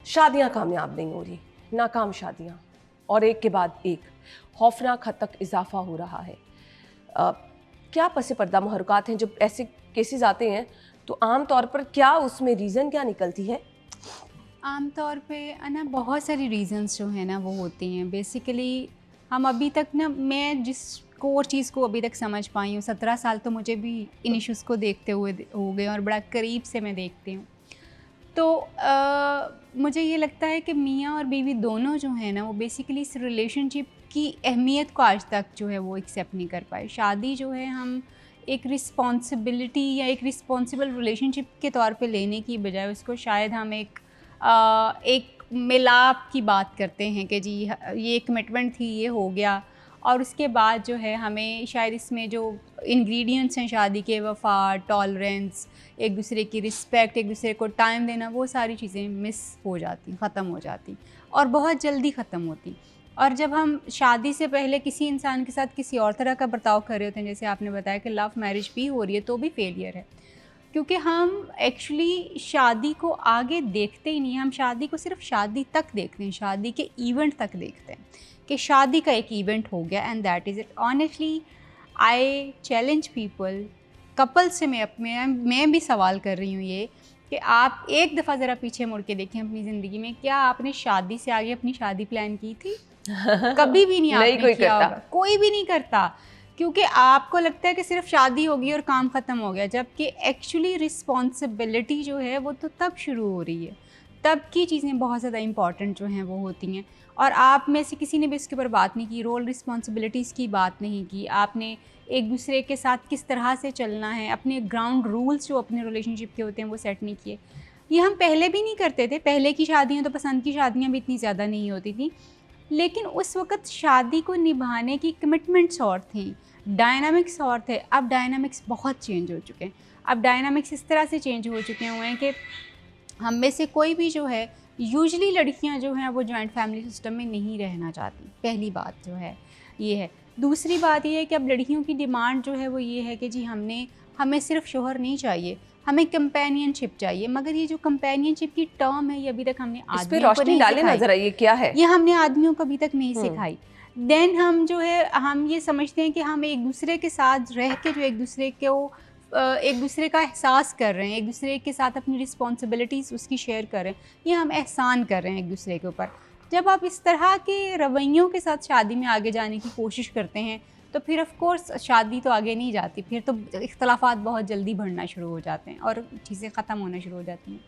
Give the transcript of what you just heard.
शादियां कामयाब नहीं हो रही, नाकाम शादियां, और एक के बाद एक खौफनाक हद तक इजाफा हो रहा है। क्या पस पर्दा महरुकात हैं जब ऐसे केसेस आते हैं, तो आम तौर पर क्या उसमें रीज़न क्या निकलती है? आम तौर पे ना बहुत सारी रीज़न्स जो हैं ना वो होती हैं। बेसिकली हम अभी तक ना, मैं जिस कोर चीज़ को अभी तक समझ पाई हूँ, 17 साल तो मुझे भी इन इश्यूज़ को देखते हुए हो गए और बड़ा करीब से मैं देखती हूँ। तो मुझे ये लगता है कि मियाँ और बीवी दोनों जो हैं ना वो बेसिकली इस रिलेशनशिप की अहमियत को आज तक जो है वो एक्सेप्ट नहीं कर पाए। शादी जो है हम एक रिस्पॉन्सिबिलिटी या एक रिस्पॉन्सिबल रिलेशनशिप के तौर पे लेने की बजाय उसको शायद हम एक मिलाप की बात करते हैं कि जी ये कमिटमेंट थी, ये हो गया, और उसके बाद जो है हमें शायद इसमें जो इंग्रेडिएंट्स हैं शादी के, वफ़ा, टॉलरेंस, एक दूसरे की रिस्पेक्ट, एक दूसरे को टाइम देना, वो सारी चीज़ें मिस हो जाती, ख़त्म हो जाती और बहुत जल्दी ख़त्म होती। और जब हम शादी से पहले किसी इंसान के साथ किसी और तरह का बर्ताव कर रहे होते हैं, जैसे आपने बताया कि लव मैरिज भी हो रही है, तो भी फेलियर है, क्योंकि हम एक्चुअली शादी को आगे देखते ही नहीं हैं। हम शादी को सिर्फ शादी तक देखते हैं, शादी के इवेंट तक देखते हैं कि शादी का एक इवेंट हो गया and that is it. Honestly I challenge people, couple से मैं भी सवाल कर रही हूँ ये कि आप एक दफ़ा ज़रा पीछे मुड़ के देखें अपनी ज़िंदगी में, क्या आपने शादी से आगे अपनी शादी प्लान की थी? कभी भी नहीं नहीं आपने कोई किया करता। होगा, कोई भी नहीं करता, क्योंकि आपको लगता है कि सिर्फ शादी होगी और काम ख़त्म हो गया, जबकि एक्चुअली रिस्पॉन्सिबिलिटी जो है वो तो तब शुरू हो रही है, तब की चीज़ें बहुत ज़्यादा इंपॉर्टेंट जो हैं वो होती हैं। और आप में से किसी ने भी इसके ऊपर बात नहीं की, रोल रिस्पॉन्सिबिलिटीज़ की बात नहीं की, आपने एक दूसरे के साथ किस तरह से चलना है, अपने ग्राउंड रूल्स जो अपने रिलेशनशिप के होते हैं वो सेट नहीं किए। ये हम पहले भी नहीं करते थे, पहले की शादियाँ तो पसंद की शादियाँ भी इतनी ज़्यादा नहीं होती थी, लेकिन उस वक़्त शादी को निभाने की कमिटमेंट्स और थी, डायनामिक्स और थे। अब डायनामिक्स बहुत चेंज हो चुके हैं। अब डायनामिक्स इस तरह से चेंज हो चुके हुए हैं कि हम में से कोई भी जो है, यूजुअली लड़कियां जो हैं वो जॉइंट फैमिली सिस्टम में नहीं रहना चाहती। पहली बात जो है ये है। दूसरी बात ये है कि अब लड़कियों की डिमांड जो है वो ये है कि जी हमें सिर्फ शोहर नहीं चाहिए, हमें कंपेनियनशिप चाहिए। मगर ये जो कंपेनियनशिप की टर्म है ये अभी तक हमने इस पे आदमियों को रोशनी नहीं डालें ना सिखाई, ज़रा, ये क्या है? ये हमने आदमियों को अभी तक नहीं सिखाई। देन हम जो है हम ये समझते हैं कि हम एक दूसरे के साथ रह के जो एक दूसरे का एहसास कर रहे हैं, एक दूसरे के साथ अपनी रिस्पॉन्सिबिलिटीज़ उसकी शेयर कर रहे हैं, ये हम एहसान कर रहे हैं एक दूसरे के ऊपर। जब आप इस तरह के रवैयों के साथ शादी में आगे जाने की कोशिश करते हैं तो फिर ऑफ कोर्स शादी तो आगे नहीं जाती, फिर तो इख्तलाफात बहुत जल्दी बढ़ना शुरू हो जाते हैं और चीज़ें ख़त्म होना शुरू हो जाती हैं।